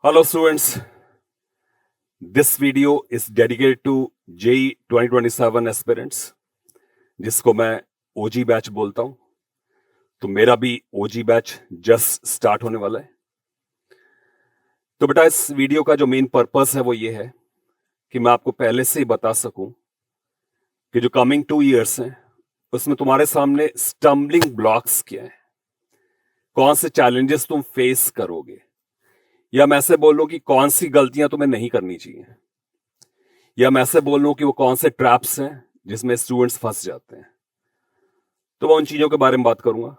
Hello students, this video is dedicated to JEE 2027 aspirants जिसको मैं OG batch बोलता हूं। तो मेरा भी OG बैच जस्ट स्टार्ट होने वाला है। तो बेटा इस वीडियो का जो मेन पर्पस है वो ये है कि मैं आपको पहले से ही बता सकूं कि जो कमिंग 2 इयर्स हैं उसमें तुम्हारे सामने स्टम्बलिंग ब्लॉक्स क्या हैं, कौन से चैलेंजेस तुम फेस करोगे, या मैं ऐसे बोल लूं कि कौन सी गलतियां तुम्हें नहीं करनी चाहिए, या मैं ऐसे बोल लूं कि वो कौन से ट्रैप्स हैं जिसमें स्टूडेंट्स फंस जाते हैं। तो मैं उन चीजों के बारे में बात करूंगा।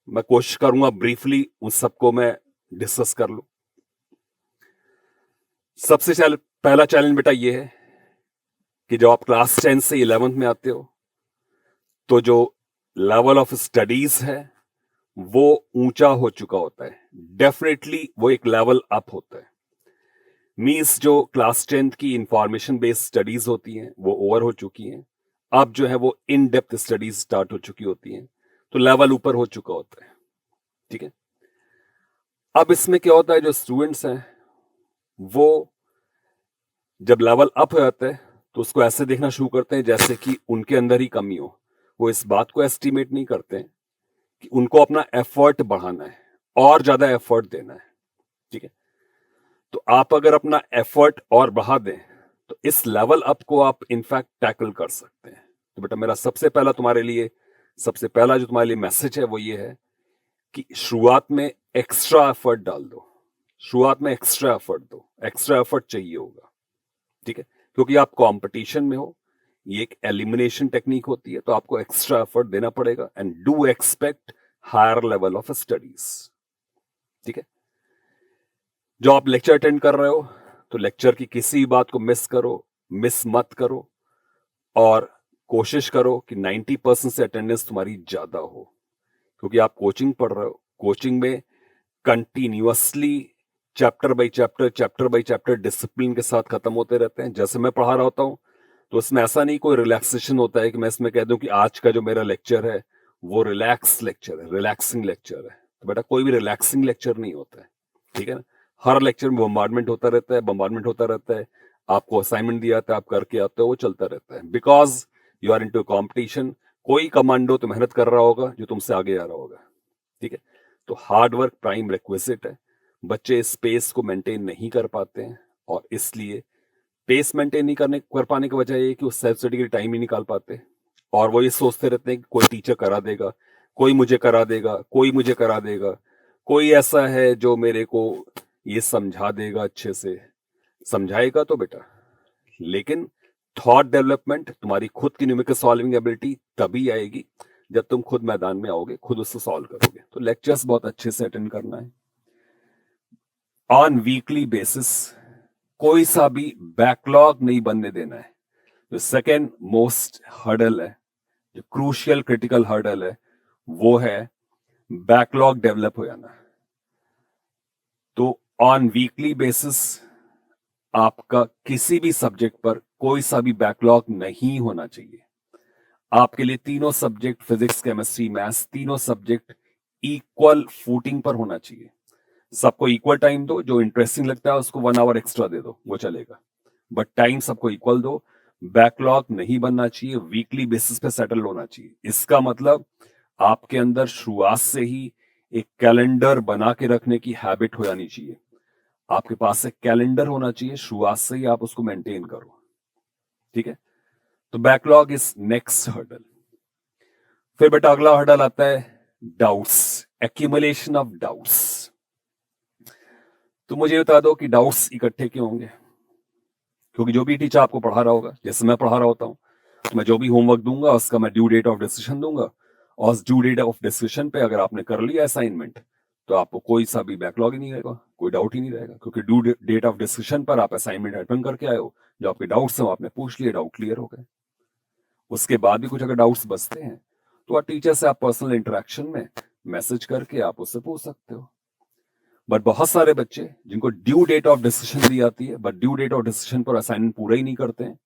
मैं कोशिश करूंगा ब्रीफली उन सबको मैं डिस्कस कर लूं। सबसे पहला चैलेंज बेटा ये है कि जब आप क्लास 10 से 11th में आते हो तो जो लेवल ऑफ स्टडीज है वो ऊंचा हो चुका होता है। डेफिनेटली वो एक लेवल अप होता है। मींस जो क्लास 10th की इंफॉर्मेशन बेस्ड स्टडीज होती हैं वो ओवर हो चुकी हैं। अब जो है वो इन डेप्थ स्टडीज स्टार्ट हो चुकी होती हैं, तो लेवल ऊपर हो चुका होता है। ठीक है। अब इसमें क्या होता है, जो स्टूडेंट्स हैं वो जब लेवल अप हो जाता है तो उसको ऐसे देखना शुरू करते हैं जैसे कि उनके अंदर ही कमी हो। वो इस बात को एस्टिमेट नहीं करते हैं कि उनको अपना एफर्ट बढ़ाना है और ज्यादा एफर्ट देना है। ठीक है। तो आप अगर अपना एफर्ट और बढ़ा दें तो इस लेवल अप को आप इनफैक्ट टैकल कर सकते हैं। तो बेटा मेरा सबसे पहला जो तुम्हारे लिए मैसेज है वो ये है कि शुरुआत में एक्स्ट्रा एफर्ट डाल दो। शुरुआत में एक्स्ट्रा एफर्ट दो, एक्स्ट्रा एफर्ट चाहिए होगा। ठीक है। क्योंकि आप कंपटीशन में हो, ये एक एलिमिनेशन टेक्निक होती है, तो आपको एक्स्ट्रा एफर्ट देना पड़ेगा and do expect higher level of studies. ठीक है। जो आप लेक्चर अटेंड कर रहे हो तो लेक्चर की किसी बात को मिस मत करो, और कोशिश करो कि 90% से अटेंडेंस तुम्हारी ज्यादा हो। क्योंकि आप कोचिंग पढ़ रहे हो, कोचिंग में continuously chapter by chapter discipline के साथ खत्म होते रहते हैं। जैसे मैं पढ़ा रहा होता हूँ तो इसमें ऐसा नहीं कोई रिलैक्सेशन होता है कि मैं इसमें कह दूं कि आज का जो मेरा लेक्चर है वो रिलैक्सिंग लेक्चर है। तो बेटा कोई भी रिलैक्सिंग लेक्चर नहीं होता है। ठीक है ना। हर लेक्चर में बम्बार्डमेंट होता रहता है। आपको असाइनमेंट दिया जाता है, आप करके आते हो, वो चलता रहता है। Because you are into competition. कोई कमांडो तो मेहनत कर रहा होगा जो तुमसे आगे आ रहा होगा। ठीक है। तो हार्ड वर्क प्राइम रिक्विजिट है। बच्चे स्पेस को मेंटेन नहीं कर पाते हैं, और इसलिए पेस मेंटेन नहीं कर पाने की वजह ये कि वो सेल्फ स्टडी के लिए टाइम नहीं निकाल पाते, और वो ये सोचते रहते हैं कि कोई टीचर करा देगा, कोई मुझे करा देगा, कोई ऐसा है जो मेरे को ये समझा देगा अच्छे से। समझाएगा तो बेटा, लेकिन थॉट डेवलपमेंट, तुम्हारी खुद की न्यूमेरिकल सॉल्विंग एबिलिटी तभी आएगी जब तुम खुद मैदान में आओगे, खुद उसको सॉल्व करोगे। तो लेक्चर्स बहुत अच्छे से अटेंड करना है ऑन वीकली बेसिस। कोई सा भी बैकलॉग नहीं बनने देना है। जो सेकेंड मोस्ट हर्डल है, जो क्रूशियल क्रिटिकल हर्डल है, वो है बैकलॉग डेवलप हो जाना। तो ऑन वीकली बेसिस आपका किसी भी सब्जेक्ट पर कोई सा भी बैकलॉग नहीं होना चाहिए। आपके लिए तीनों सब्जेक्ट, फिजिक्स केमिस्ट्री मैथ्स, तीनों सब्जेक्ट इक्वल फूटिंग पर होना चाहिए। सबको इक्वल टाइम दो, जो इंटरेस्टिंग लगता है उसको 1 आवर एक्स्ट्रा दे दो, वो चलेगा, बट टाइम सबको इक्वल दो। बैकलॉग नहीं बनना चाहिए, वीकली बेसिस पे सेटल होना चाहिए। इसका मतलब आपके अंदर शुरुआत से ही एक कैलेंडर बना के रखने की हैबिट हो जानी चाहिए। आपके पास एक कैलेंडर होना चाहिए, शुरुआत से ही आप उसको मेंटेन करो। ठीक है। तो बैकलॉग इज नेक्स्ट हर्डल। फिर बेटा अगला हर्डल आता है डाउट्स, एक्यूमुलेशन ऑफ डाउट्स। तो मुझे बता दो कि डाउट्स इकट्ठे क्यों होंगे। क्योंकि जो भी टीचर आपको पढ़ा रहा होगा, जैसे मैं पढ़ा रहा होता हूँ, तो मैं जो भी होमवर्क दूंगा उसका मैं ड्यू डेट ऑफ डिस्कशन दूंगा, और उस ड्यू डेट ऑफ डिस्कशन पे अगर आपने कर लिया असाइनमेंट तो आपको कोई सा भी बैकलॉग ही नहीं रहेगा, कोई डाउट ही नहीं रहेगा। क्योंकि ड्यू डेट ऑफ डिस्कशन पर आप असाइनमेंट अटेंड करके आए हो, जो आपके डाउट्स हैं वो आपने पूछ लिए, डाउट क्लियर हो गए। उसके बाद भी कुछ अगर डाउट्स बचते हैं तो आप टीचर से आप पर्सनल इंटरेक्शन में मैसेज करके आप उससे पूछ सकते हो। बट बहुत सारे बच्चे जिनको ड्यू डेट ऑफ डिस्कशन दी जाती है, but due date of discussion पर असाइनमेंट पूरा ही नहीं करते हैं,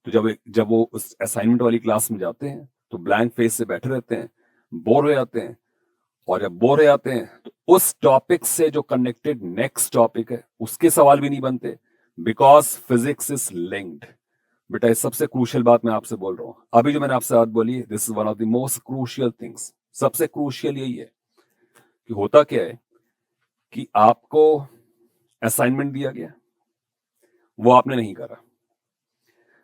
तो जब वो उस असाइनमेंट वाली क्लास में जाते हैं तो ब्लैंक फेस से बैठे रहते हैं, बोर हो जाते हैं, और जब बोर हो जाते हैं तो उस टॉपिक से जो कनेक्टेड नेक्स्ट टॉपिक है उसके सवाल भी नहीं बनते, बिकॉज फिजिक्स इज लिंक्ड। बेटा इस सबसे क्रूशियल बात मैं आपसे बोल रहा हूं, अभी जो मैंने आपसे बात बोली, this is one of the most crucial things. सबसे क्रूशियल यही है कि होता क्या है कि आपको असाइनमेंट दिया गया, वो आपने नहीं करा,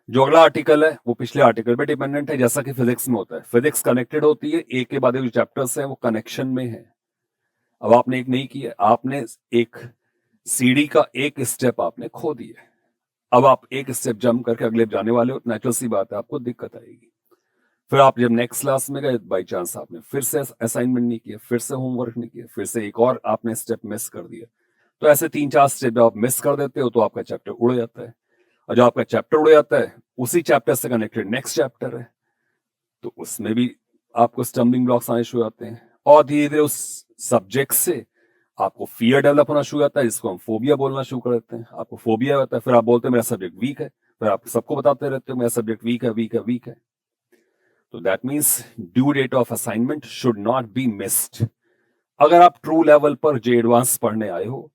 जो अगला आर्टिकल है वो पिछले आर्टिकल पे डिपेंडेंट है, जैसा कि फिजिक्स में होता है। फिजिक्स कनेक्टेड होती है, एक के बाद एक जो चैप्टर्स है वो कनेक्शन में है। अब आपने एक नहीं किया, आपने एक सीढ़ी का एक स्टेप आपने खो दिया, अब आप एक स्टेप जंप करके अगले जाने वाले हो, नेचुरल सी बात है आपको दिक्कत आएगी। फिर आप जब नेक्स्ट क्लास में गए, बाई चांस आपने फिर से असाइनमेंट नहीं किया, फिर से होमवर्क नहीं किया, फिर से एक और आपने स्टेप मिस कर दिया। तो ऐसे 3-4 स्टेप जब आप मिस कर देते हो तो आपका चैप्टर उड़ जाता है, और जब आपका चैप्टर उड़ जाता है उसी चैप्टर से कनेक्टेड नेक्स्ट चैप्टर है, तो उसमें भी आपको स्टम्बलिंग ब्लॉक्स आने शुरू होते हैं, और धीरे धीरे उस सब्जेक्ट से आपको फियर डेवलप होना शुरू होता है, जिसको हम फोबिया बोलना शुरू कर देते हैं। आपको फोबिया होता है, फिर आप बोलते हैं मेरा सब्जेक्ट वीक है, फिर आप सबको बताते रहते हो मेरा सब्जेक्ट वीक है, वीक है, वीक है। तो that means due date of assignment should not be missed. अगर आप ट्रू लेवल पर जे एडवांस पढ़ने आए हो,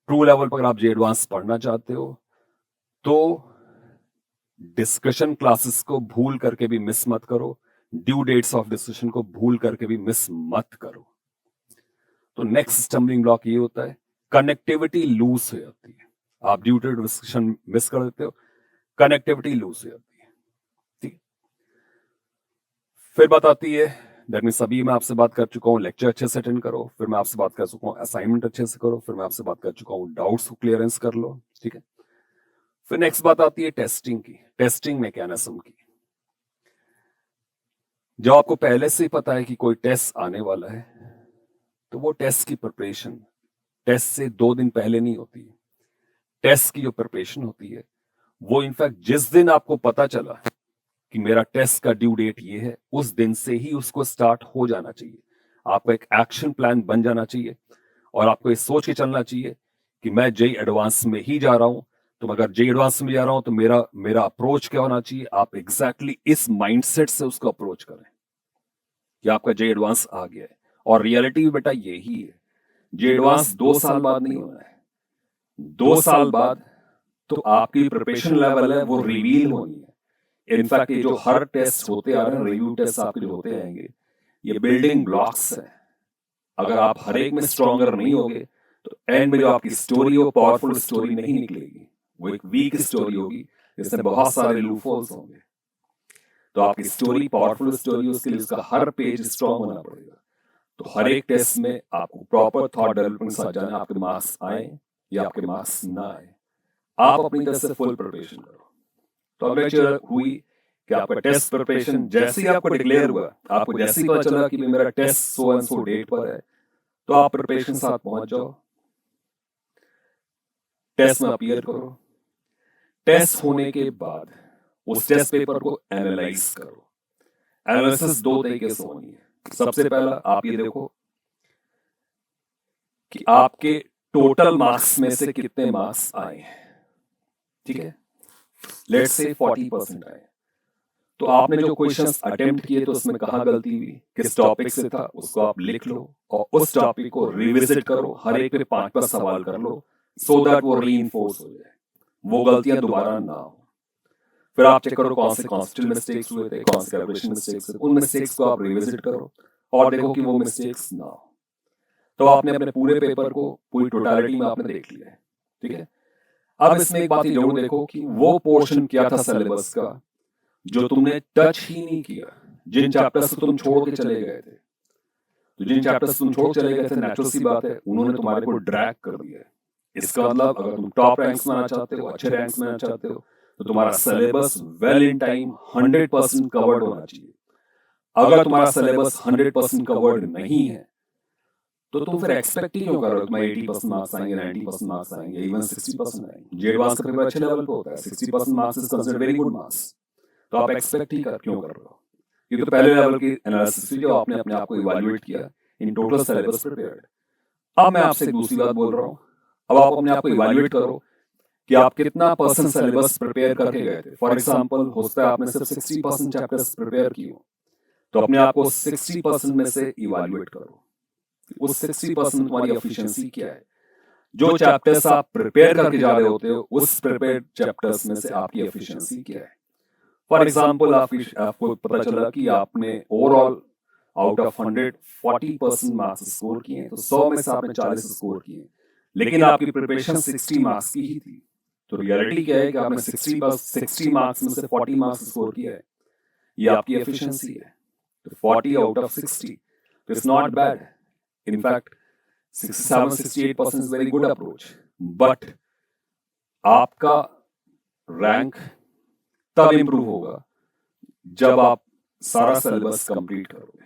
ट्रू लेवल पर आप जे एडवांस पढ़ना चाहते हो, तो डिस्कशन क्लासेस को भूल करके भी मिस मत करो, ड्यू डेट्स ऑफ डिस्कशन को भूल करके भी मिस मत करो। तो नेक्स्ट स्टम्बलिंग ब्लॉक ये होता है, कनेक्टिविटी लूज हो जाती है। आप ड्यू डेट डिस्कशन मिस कर देते हो, कनेक्टिविटी लूज हो जाती है। ठीक, फिर बात आती है, दैट मीन्स अभी मैं आपसे बात कर चुका हूँ लेक्चर अच्छे से अटेंड करो, फिर मैं आपसे बात कर चुका हूँ असाइनमेंट अच्छे से करो, फिर मैं आपसे बात कर चुका हूँ डाउट्स को क्लियरेंस कर लो। ठीक है, फिर नेक्स्ट बात आती है टेस्टिंग की, टेस्टिंग मैकेनिज्म की। जब आपको पहले से ही पता है कि कोई टेस्ट आने वाला है, तो वो टेस्ट की प्रिपरेशन टेस्ट से 2 दिन पहले नहीं होती है। टेस्ट की जो प्रिपरेशन होती है वो इनफैक्ट जिस दिन आपको पता चला कि मेरा टेस्ट का ड्यू डेट ये है, उस दिन से ही उसको स्टार्ट हो जाना चाहिए। आपका एक एक्शन प्लान बन जाना चाहिए, और आपको ये सोच के चलना चाहिए कि मैं जेई एडवांस में ही जा रहा हूं। तो अगर जेई एडवांस में जा रहा हूं तो मेरा अप्रोच क्या होना चाहिए, आप एग्जैक्टली इस माइंडसेट से उसको अप्रोच करें कि आपका जेई एडवांस आ गया है। और रियलिटी भी बेटा यही है, जेई एडवांस 2 साल बाद नहीं होना है, 2 साल बाद तो आपकी प्रिपरेशन लेवल है वो रिवील होनी है। इनफैक्ट ये जो हर टेस्ट होते आ रहे हैं, रिव्यू टेस्ट आपके जो होते आएंगे, ये बिल्डिंग ब्लॉक्स है। अगर आप हर एक में स्ट्रॉन्गर नहीं होगे तो एंड में जो आपकी स्टोरी हो, पावरफुल स्टोरी नहीं निकलेगी, वो एक वीक स्टोरी होगी जिसमें बहुत सारे लूपहोल्स होंगे। तो आपकी स्टोरी पावरफुल स्टोरी, उसके लिए उसका हर पेज स्ट्रॉन्ग होना पड़ेगा। तो हर एक टेस्ट में आपको प्रॉपर थॉट डेवलपमेंट साथ जाना, आपके मार्क्स आए या आपके मार्क्स ना आए, आप अपनी तरफ से फुल प्रिपरेशन करो। तो अब लेक्चर हुई कि आपका टेस्ट प्रिपरेशन जैसे ही आपको डिक्लेयर हुआ, आपको जैसे ही पता चला कि मेरा test so and so date पर है, तो आप प्रिपरेशन साथ पहुंच जाओ, टेस्ट में अपीयर करो। टेस्ट होने के बाद उस टेस्ट पेपर को एनालाइज करो। एनालिसिस 2 तरीके से होनी है। सबसे पहला आप ये देखो कि आपके टोटल मार्क्स में से कितने मार्क्स आए। ठीक है, लेट्स से 40% आए, तो आपने जो क्वेश्चंस अटेम्प्ट किए तो उसमें कहाँ गलती हुई, किस टॉपिक से था, उसको आप लिख लो और उस टॉपिक को रिविजिट करो, हर एक पे 5-5 सवाल कर लो, सो दैट वो रीइंफोर्स हो जाए, वो गलतियां दोबारा ना हो। फिर आप चेक करो कौन से कॉन्स्टेंट मिस्टेक्स हुए थे, कौन से कैलकुलेशन मिस्टेक्स हुए, उन मिस्टेक्स को आप रिविजिट करो और देखो कि वो मिस्टेक्स ना हो। तो आपने अपने पूरे पेपर को पूरी टोटलिटी में आपने देख लिया है। ठीक है, अब इसमें एक बात जरूर देखो कि वो पोर्शन क्या था सिलेबस का जो तुमने टच ही नहीं किया, जिन चैप्टर्स से तुम छोड़ के चले गए थे। तो जिन चैप्टर्स तुम छोड़ चले गए थे, नेचुरल सी बात है उन्होंने तुम्हारे को ड्रैग कर दिया है। इसका मतलब अगर तुम टॉप रैंक्स में आना चाहते हो, अच्छे रैंक्स में आना चाहते हो, तो तुम्हारा syllabus well in time 100% covered होना चाहिए। अगर तुम्हारा सिलेबस 100% कवर्ड नहीं है तो तुम फिर एक्सपेक्ट ही क्यों कर रहे हो तुम्हारे 80% मार्क्स आएंगे, 90% मार्क्स आएंगे, इवन 60% आएंगे। जे एडवांस का पेपर अच्छे लेवल पे होता है, 60% marks is considered very good marks. तो आप एक्सपेक्ट ही क्यों कर रहे हो? ये तो पहले लेवल की एनालिसिस थी जो आपने अपने आप को इवैल्यूएट किया इन टोटल सिलेबस प्रिपेयर्ड। अब मैं आपसे एक दूसरी बात बोल रहा हूँ, अब आप अपने आप को इवैल्यूएट करो कि आप कितना परसेंट सिलेबस प्रिपेयर करके गए थे। फॉर एग्जाम्पल हो सकता है आपने सिर्फ 60% चैप्टर्स प्रिपेयर किए हो, तो अपने आप को 60% में से इवैल्यूएट करो उस 60% तुम्हारी एफिशिएंसी क्या है। जो चैप्टर्स आप प्रिपेयर करके जा रहे होते हो उस प्रिपेयर चैप्टर्स में से आपकी एफिशिएंसी क्या है। फॉर एग्जाम्पल आपको पता चला कि आपने overall out of 100 40% marks score किए हैं, तो 100 में से आपने 40 स्कोर किए हैं, लेकिन आपकी प्रिपरेशन 60 मार्क्स की ही थी। तो रियलिटी क्या है कि आपने 60 मार्क्स में से 40 मार्क्स स्कोर किया है, ये आपकी एफिशिएंसी है। तो 40 out of 60 it's not bad, in fact 67-68% is very good approach. But आपका रैंक तब इंप्रूव होगा जब आप सारा सिलेबस कंप्लीट करोगे।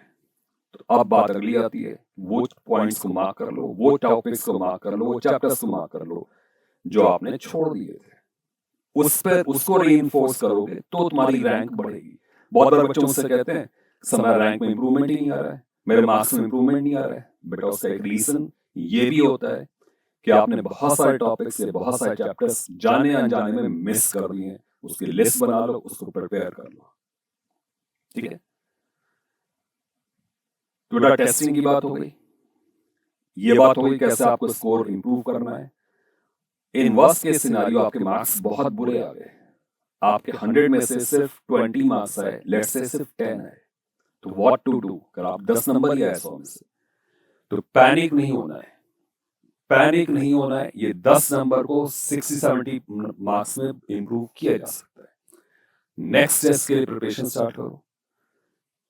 तो अब बात अगली आती है, वो पॉइंट्स को मार्क कर लो, वो टॉपिक्स को मार्क कर लो, वो चैप्टर्स को मार्क कर लो जो आपने छोड़ दिए थे, उस पर उसको रीइंफोर्स करोगे तो तुम्हारी रैंक बढ़ेगी। बहुत बार बच्चों मुझसे कहते हैं सर मेरा रैंक में इंप्रूवमेंट ही नहीं आ रहा है, मेरे मार्क्स में इंप्रूवमेंट नहीं आ रहा है। बेटा उसका एक रीजन ये भी होता है कि आपने बहुत सारे टॉपिक्स या बहुत सारे चैप्टर्स जाने अनजाने में मिस कर दिए हैं। उसकी लिस्ट बना लो, उसको प्रिपेयर कर लो, ठीक है। तो बेटा टेस्टिंग की बात हो गई, ये बात हो गई कैसे आपको स्कोर इंप्रूव करना है। इन वर्स्ट केस सिनेरियो आपके मार्क्स बहुत बुरे आ गए, आपके 100 में से सिर्फ 20 मार्क्स आए, लेट्स से सिर्फ 10 आए, तो व्हाट टू डू। अगर आप 10 नंबर ही आए 100 में से, तो पैनिक नहीं होना है, पैनिक नहीं होना है। ये 10 नंबर को 60-70 मार्क्स में इंप्रूव किया जा सकता है। नेक्स्ट टेस्ट के लिए प्रिपरेशन स्टार्ट करो,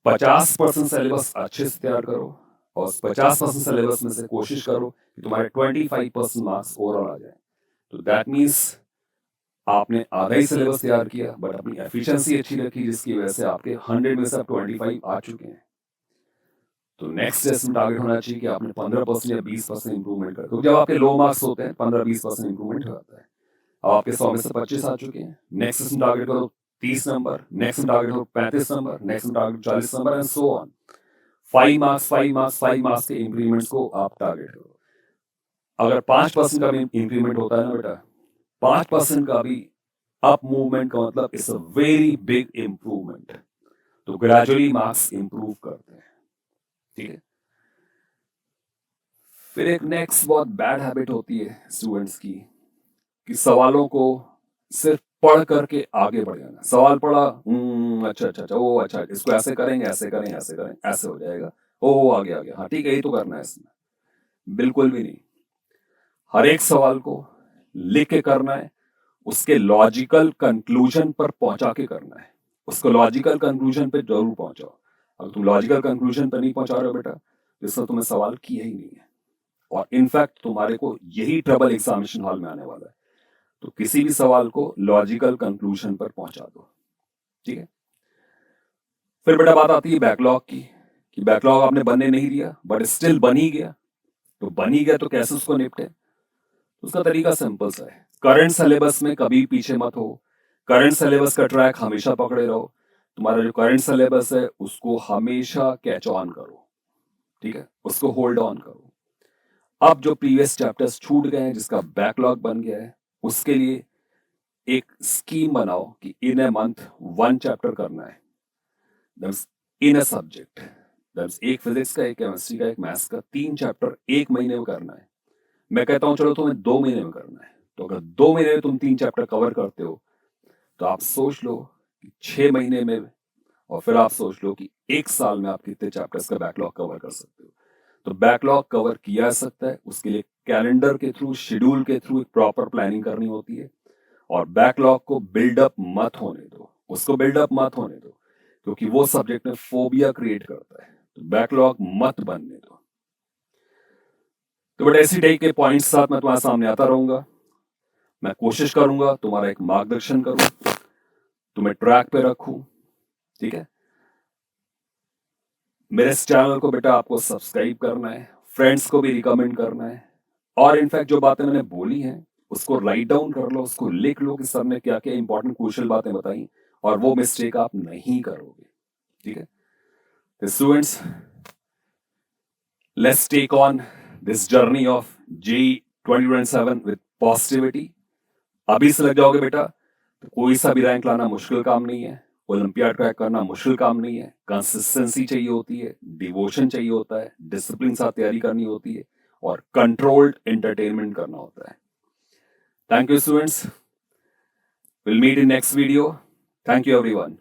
50% सिलेबस अच्छे से तैयार करो, और 50% सिलेबस में से कोशिश करो कि तुम्हारे 25% मार्क्स ओवरऑल आ जाए। तो दैट मीन्स आपने आधा ही सिलेबस तैयार किया बट अपनी एफिशिएंसी अच्छी रखी, जिसकी वजह से आपके 100 में से 25 आ चुके हैं। तो नेक्स्ट टेस्ट में टारगेट होना चाहिए कि आपने 15% या 20% इंप्रूवमेंट कर, क्योंकि जब आपके लो मार्क्स होते हैं 15-20% इंप्रूवमेंट हो जाता है। अब आपके 100 में से 25 आ चुके हैं, नेक्स्ट टेस्ट में टारगेट करो 30 नंबर, नेक्स्ट में टारगेट करो 35 नंबर, नेक्स्ट में target 40 number and so on. 5 marks के इंक्रीमेंट्स को आप टारगेट करो। अगर 5% का भी इंक्रीमेंट होता है ना बेटा, 5% का भी अप मूवमेंट का मतलब it's a very big improvement. तो ग्रेजुअली मार्क्स इंप्रूव करते हैं, ठीक है। फिर एक नेक्स्ट बहुत बैड हैबिट होती है स्टूडेंट्स की कि सवालों को सिर्फ पढ़ करके आगे बढ़ जाना। सवाल पढ़ा, अच्छा, ओ अच्छा, इसको ऐसे करेंगे, ऐसे करें, ऐसे करें, ऐसे हो जाएगा, ओ आगे आगे, हाँ ठीक है, यही तो करना है इसमें। बिल्कुल भी नहीं, हर एक सवाल को लिख के करना है, उसके लॉजिकल कंक्लूजन पर पहुंचा के करना है। उसको लॉजिकल कंक्लूजन पे जरूर पहुंचाओ। अगर तुम लॉजिकल कंक्लूजन पर नहीं पहुंचा रहे हो बेटा, तो इसमें तुम्हें सवाल किया ही नहीं है, और इनफैक्ट तुम्हारे को यही ट्रबल एग्जामिनेशन हॉल में आने वाला है। तो किसी भी सवाल को लॉजिकल कंक्लूजन पर पहुंचा दो, ठीक है। फिर बेटा बात आती है बैकलॉग की, कि बैकलॉग आपने बनने नहीं दिया बट स्टिल बन ही गया। तो बन ही गया तो कैसे उसको निपटे। उसका तरीका सिंपल सा है, करंट सिलेबस में कभी पीछे मत हो, करंट सिलेबस का ट्रैक हमेशा पकड़े रहो। तुम्हारा जो करंट सिलेबस है उसको हमेशा कैच ऑन करो, ठीक है, उसको होल्ड ऑन करो। अब जो प्रीवियस चैप्टर्स छूट गए हैं, जिसका बैकलॉग बन गया है, उसके लिए एक स्कीम बनाओ कि इन ए मंथ 1 चैप्टर करना है, इन ए सब्जेक्ट। एक फिजिक्स का, एक केमिस्ट्री का, एक मैथ्स का, 3 चैप्टर 1 महीने में करना है। मैं कहता हूं चलो तुम्हें 2 महीने में करना है, तो अगर 2 महीने में तुम 3 चैप्टर कवर करते हो, तो आप सोच लो कि 6 महीने में, और फिर आप सोच लो कि 1 साल में आप कितने चैप्टर्स का बैकलॉग कवर कर सकते हो। तो बैकलॉग कवर किया जा सकता है, उसके लिए कैलेंडर के थ्रू, शेड्यूल के थ्रू एक प्रॉपर प्लानिंग करनी होती है। और बैकलॉग को बिल्डअप मत होने दो, उसको बिल्डअप मत होने दो, क्योंकि वो सब्जेक्ट में फोबिया क्रिएट करता है। तो बैकलॉग मत बनने दो। तो बट ऐसी टाइप के पॉइंट्स साथ मैं तुम्हारे सामने आता रहूंगा। मैं कोशिश करूंगा तुम्हारा एक मार्गदर्शन करूं, तुम्हें ट्रैक पे रखूं, ठीक है। मेरे इस चैनल को बेटा आपको सब्सक्राइब करना है, फ्रेंड्स को भी रिकमेंड करना है, और इनफैक्ट जो बातें मैंने बोली हैं उसको राइट डाउन कर लो, उसको लिख लो कि सर ने क्या क्या इंपॉर्टेंट क्रूशियल बातें बताई, और वो मिस्टेक आप नहीं करोगे, ठीक है। तो students, let's take on this journey of JEE 2027 with positivity. अभी से लग जाओगे बेटा तो कोई सा भी रैंक लाना मुश्किल काम नहीं है, ओलंपियाड क्रैक करना मुश्किल काम नहीं है, कंसिस्टेंसी चाहिए होती है, डिवोशन चाहिए होता है, डिसिप्लिन साथ तैयारी करनी होती है और कंट्रोल्ड एंटरटेनमेंट करना होता है। Thank you students, will meet in next video. Thank you everyone.